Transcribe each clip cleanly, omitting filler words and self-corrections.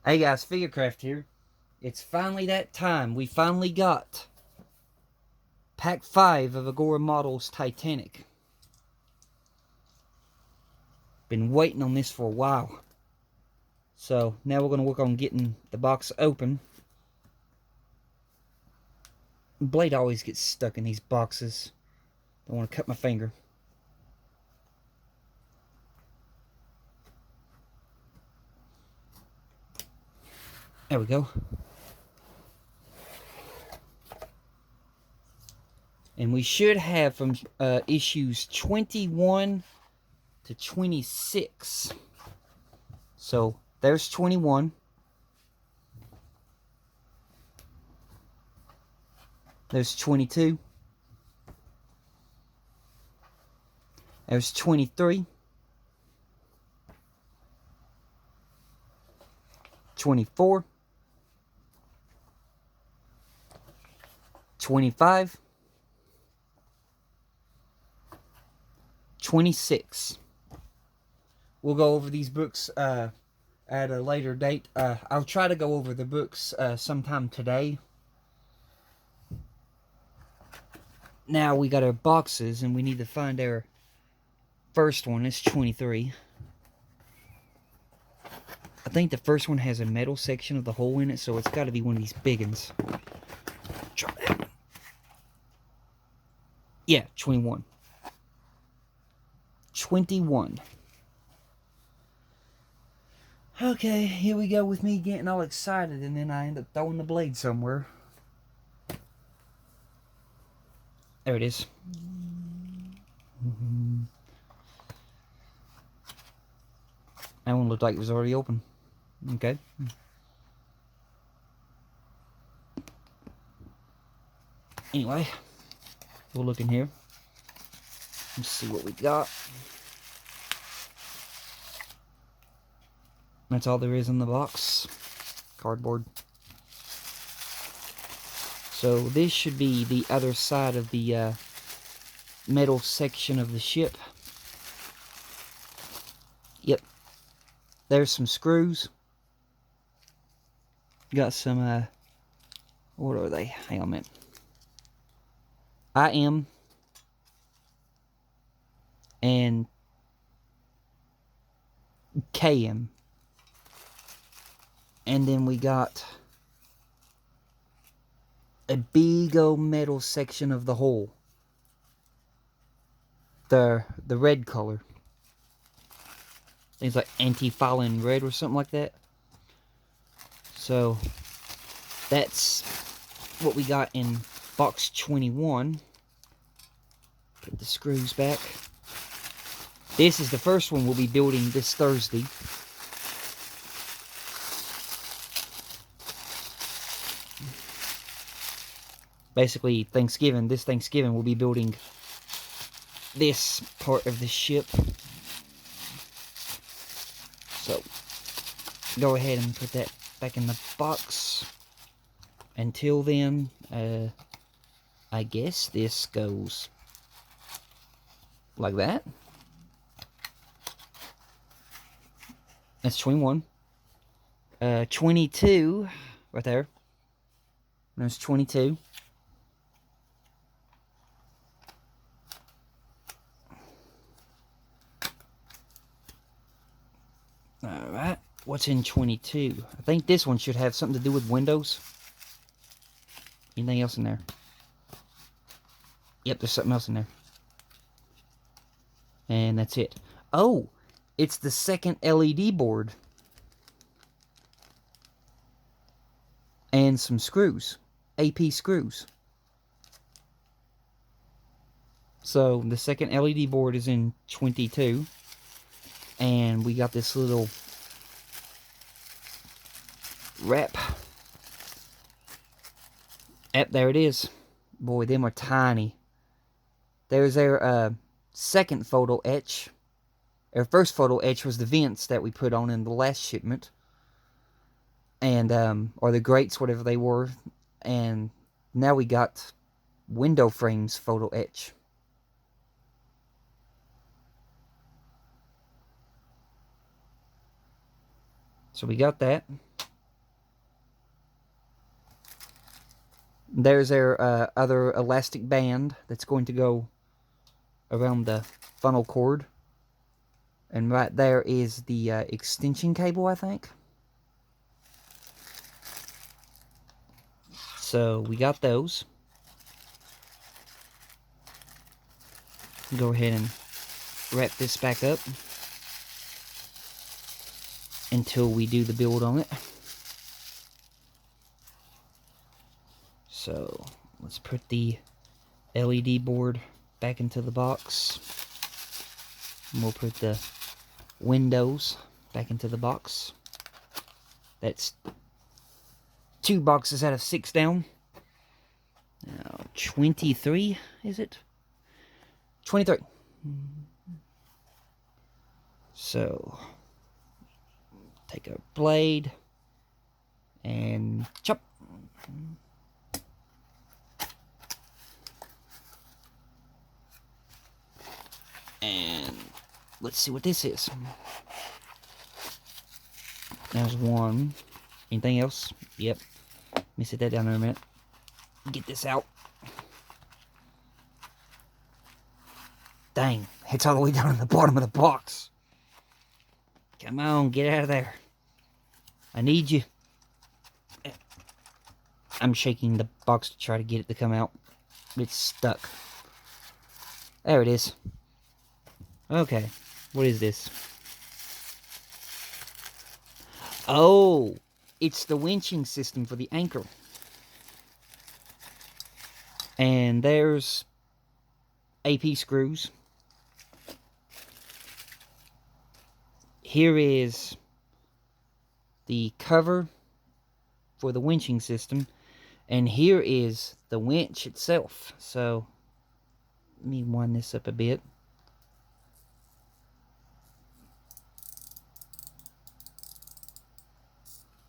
Hey guys, Figurecraft here. It's finally that time. We finally got Pack 5 of Agora Models Titanic. Been waiting on this for a while. So now we're going to work on getting the box open. The blade always gets stuck in these boxes. Don't want to cut my finger. There we go. And we should have from issues 21 to 26. So there's 21. There's 22. There's 23. 24. 25. 26. We'll go over these books at a later date. I'll try to go over the books sometime today. Now we got our boxes and we need to find our first one. It's 23. I think the first one has a metal section of the hole in it, so it's got to be one of these big ones. Try that one. Yeah, 21. 21. Okay, here we go with me getting all excited, and then I end up throwing the blade somewhere. There it is. That one looked like it was already open. Okay. Anyway, we'll look in here. Let's see what we got. That's all there is in the box. Cardboard. So this should be the other side of the metal section of the ship. Yep. There's some screws. Got some, what are they? Hang on a minute. IM and KM. And then we got a big old metal section of the hull. The red color. Things like anti-fouling red or something like that. So that's what we got in box 21. Put the screws back. This is the first one we'll be building this Thursday. Basically, this Thanksgiving, we'll be building this part of the ship. So, go ahead and put that back in the box. Until then, I guess this goes like that. That's 21. 22, right there. There's 22. Alright, what's in 22? I think this one should have something to do with windows. Anything else in there? Yep, there's something else in there. And that's it. Oh, it's the second LED board. And some screws. AP screws. So, the second LED board is in 22. And we got this little wrap. Yep, there it is. Boy, them are tiny. There's our second photo etch. Our first photo etch was the vents that we put on in the last shipment. And, or the grates, whatever they were. And now we got window frames photo etch. So we got that. There's our other elastic band that's going to go around the funnel cord. And right there is the extension cable, I think. So we got those. Go ahead and wrap this back up until we do the build on it. So let's put the LED board back into the box. And we'll put the windows back into the box. That's 2 boxes out of 6 down. Now 23, is it? 23. So take a blade and chop. And let's see what this is. There's one. Anything else? Yep. Let me sit that down there a minute. Get this out. Dang, it's all the way down in the bottom of the box. Come on, get out of there. I need you. I'm shaking the box to try to get it to come out. It's stuck. There it is. Okay, what is this? Oh, it's the winching system for the anchor. And there's AP screws. Here is the cover for the winching system. And here is the winch itself. So, let me wind this up a bit.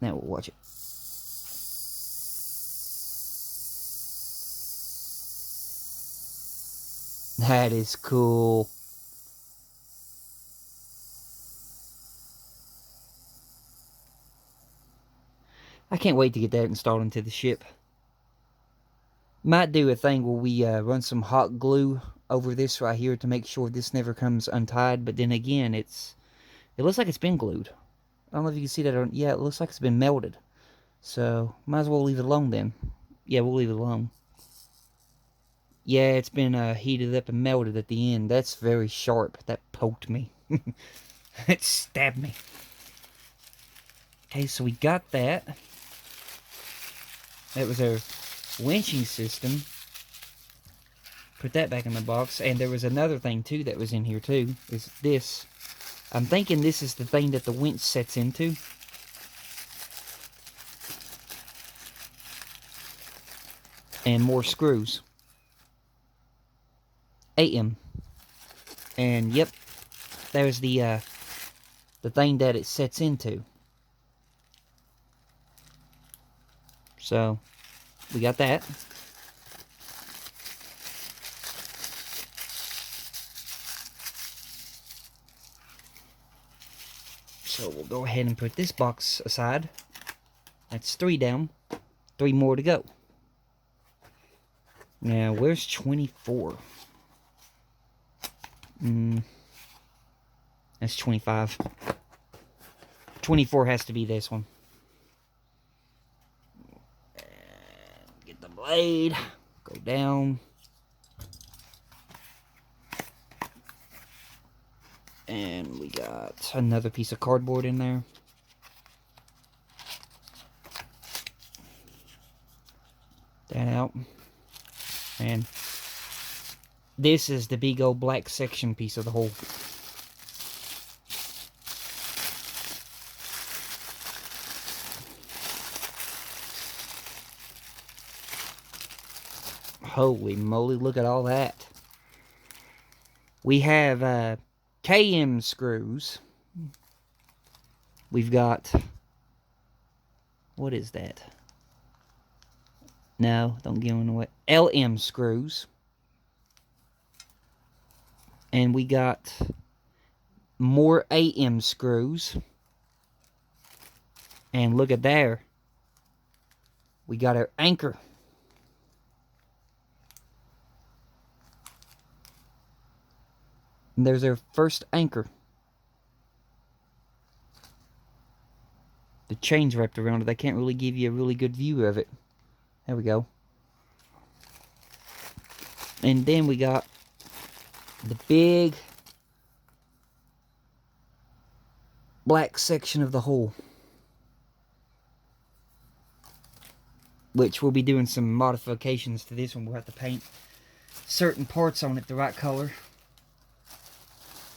Now we'll watch it. That is cool. I can't wait to get that installed into the ship. Might do a thing where we run some hot glue over this right here to make sure this never comes untied. But then again, it looks like it's been glued. I don't know if you can see that or yeah, it looks like it's been melted. So might as well leave it alone then. Yeah, we'll leave it alone. Yeah, it's been heated up and melted at the end. That's very sharp. That poked me. It stabbed me. Okay, so we got that. That was our winching system. Put that back in the box. And there was another thing too that was in here too. Is this. I'm thinking this is the thing that the winch sets into. And more screws. 8M. And yep, there's the thing that it sets into. So we got that. So we'll go ahead and put this box aside. That's 3 down. 3 more to go. Now, where's 24? That's 25. 24 has to be this one. And get the blade. Go down. And we got another piece of cardboard in there. That out. And this is the big old black section piece of the hole. Holy moly, look at all that. We have KM screws. We've got, what is that? No, don't give them away. LM screws. And we got more AM screws. And look at there. We got our anchor. And there's our first anchor. The chain's wrapped around it. I can't really give you a really good view of it. There we go. And then we got the big black section of the hull, which we'll be doing some modifications to this one. We'll have to paint certain parts on it the right color,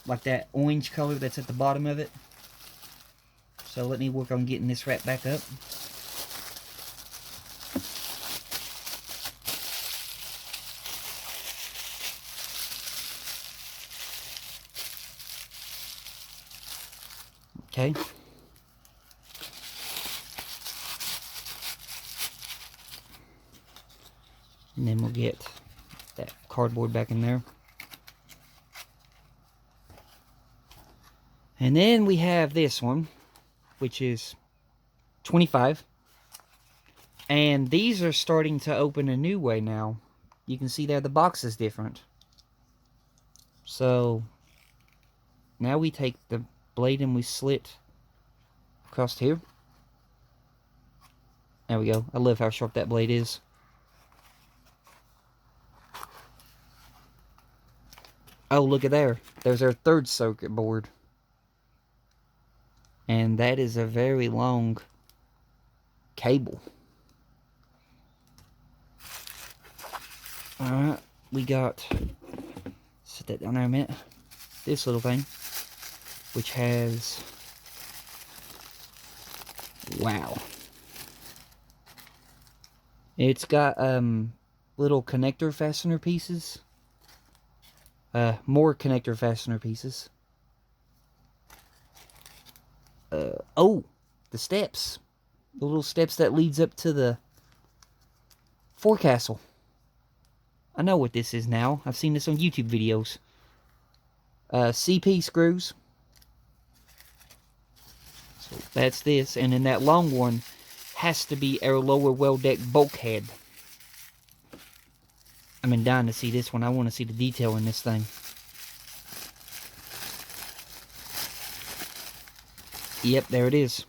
like that orange color that's at the bottom of it. So let me work on getting this wrapped back up. Okay. And then we'll get that cardboard back in there. And then we have this one, which is 25. And these are starting to open a new way now. You can see there the box is different. So now we take the blade and we slit across here. There we go. I love how sharp that blade is. Oh, look at there. There's our third circuit board. And that is a very long cable. Alright, we got, set that down there a minute, this little thing, which has, wow, it's got little connector fastener pieces, more connector fastener pieces. Oh, the steps, the little steps that leads up to the forecastle. I know what this is now. I've seen this on YouTube videos. CP screws. So that's this. And then that long one has to be our lower well deck bulkhead. I'm dying to see this one. I want to see the detail in this thing. Yep, there it is.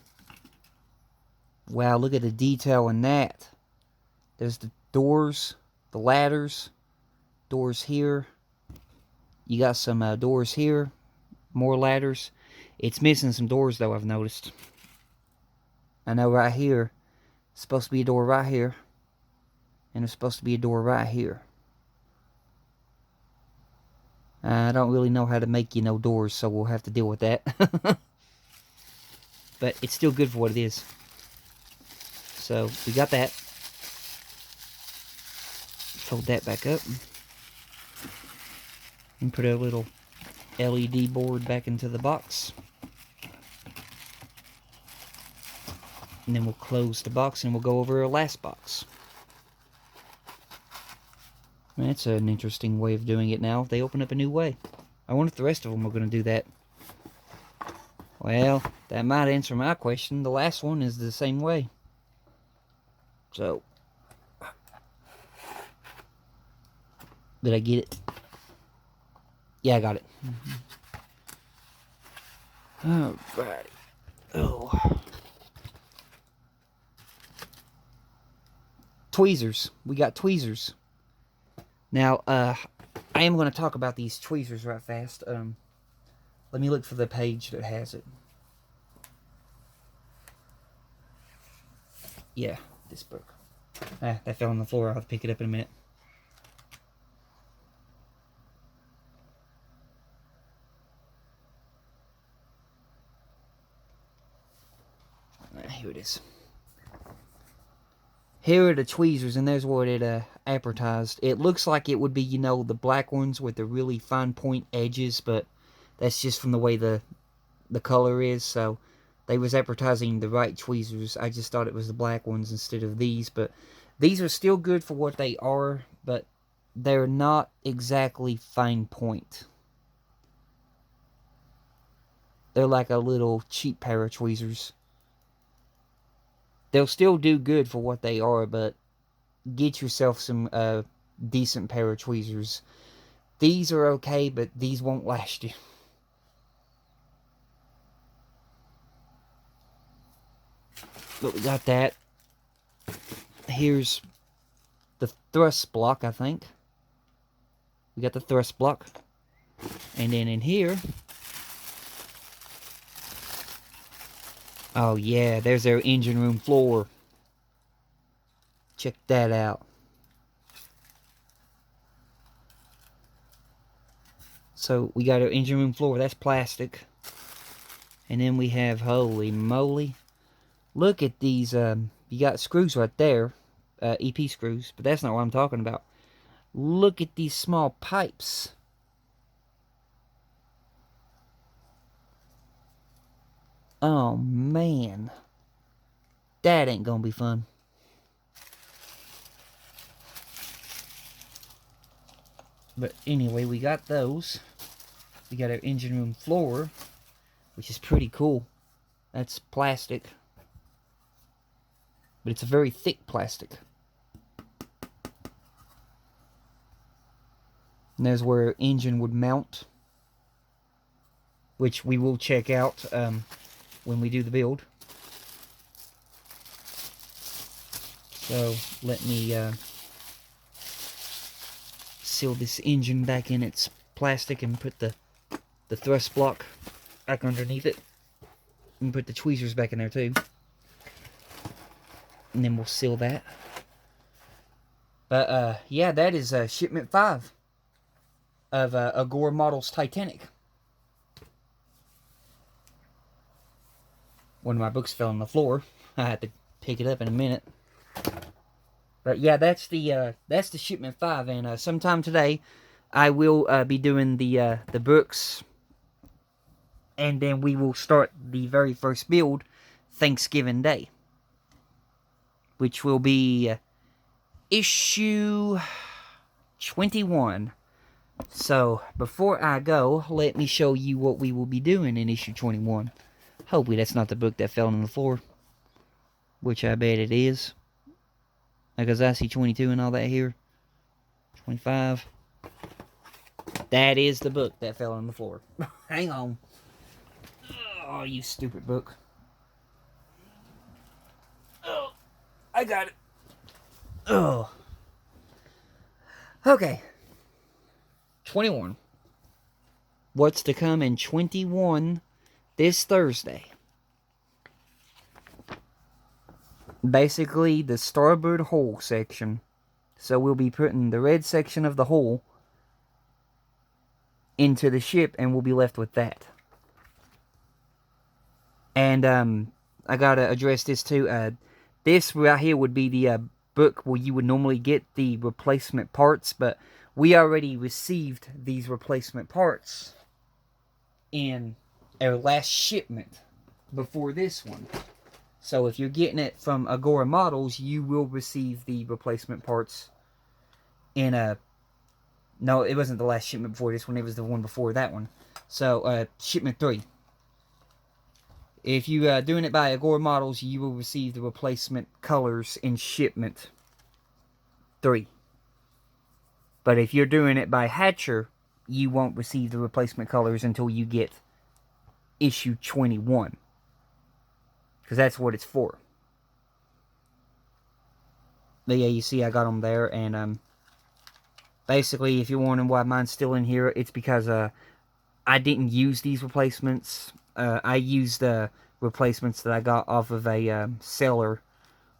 Wow, look at the detail in that. There's the doors, the ladders, doors here. You got some doors here, more ladders. It's missing some doors though, I've noticed. I know right here, it's supposed to be a door right here, and it's supposed to be a door right here. I don't really know how to make doors, so we'll have to deal with that. But it's still good for what it is. So we got that. Fold that back up. And put a little LED board back into the box. And then we'll close the box and we'll go over our last box. That's an interesting way of doing it now. They open up a new way. I wonder if the rest of them are going to do that. Well, that might answer my question. The last one is the same way. So, did I get it? Yeah, I got it. Alright. Oh. Tweezers. We got tweezers. Now, I am going to talk about these tweezers right fast. Let me look for the page that has it. Yeah, this book. That fell on the floor. I'll have to pick it up in a minute. Here it is. Here are the tweezers, and there's what it advertised. It looks like it would be, the black ones with the really fine point edges, but that's just from the way the color is. So they was advertising the right tweezers. I just thought it was the black ones instead of these, but these are still good for what they are, but they're not exactly fine point. They're like a little cheap pair of tweezers. They'll still do good for what they are, but get yourself some decent pair of tweezers. These are okay, but these won't last you. But we got that. Here's the thrust block, I think. We got the thrust block. And then in here, oh yeah, there's our engine room floor. Check that out. So we got our engine room floor, that's plastic. And then we have, holy moly, look at these, you got screws right there, EP screws, but that's not what I'm talking about. Look at these small pipes. Oh man, that ain't gonna be fun. But anyway, we got those. We got our engine room floor, which is pretty cool. That's plastic, but it's a very thick plastic. And there's where our engine would mount, which we will check out when we do the build. So let me seal this engine back in its plastic and put the thrust block back underneath it. And put the tweezers back in there too. And then we'll seal that. But yeah, that is shipment 5 of Agora Models Titanic. One of my books fell on the floor. I had to pick it up in a minute. But yeah, that's the shipment 5, and sometime today I will be doing the books, and then we will start the very first build Thanksgiving Day, which will be issue 21. So before I go, let me show you what we will be doing in issue 21. Hopefully that's not the book that fell on the floor, which I bet it is. Because I see 22 and all that here. 25. That is the book that fell on the floor. Hang on. Oh, you stupid book. Oh, I got it. Oh. Okay. 21. What's to come in 21 this Thursday? Basically, the starboard hull section. So we'll be putting the red section of the hull into the ship, and we'll be left with that. And I gotta address this too. This right here would be the book where you would normally get the replacement parts, but we already received these replacement parts in our last shipment before this one. So if you're getting it from Agora Models, you will receive the replacement parts in a... No, it wasn't the last shipment before this one. It was the one before that one. So, shipment 3. If you are doing it by Agora Models, you will receive the replacement colors in shipment 3. But if you're doing it by Hatcher, you won't receive the replacement colors until you get issue 21. Because that's what it's for. But yeah, you see I got them there. And basically, if you're wondering why mine's still in here, it's because I didn't use these replacements. I used the replacements that I got off of a seller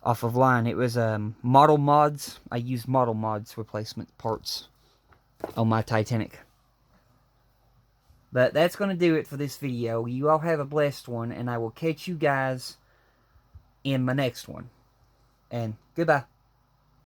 off of line. It was Model Mods. I used Model Mods replacement parts on my Titanic. But that's going to do it for this video. You all have a blessed one, and I will catch you guys in my next one. And goodbye.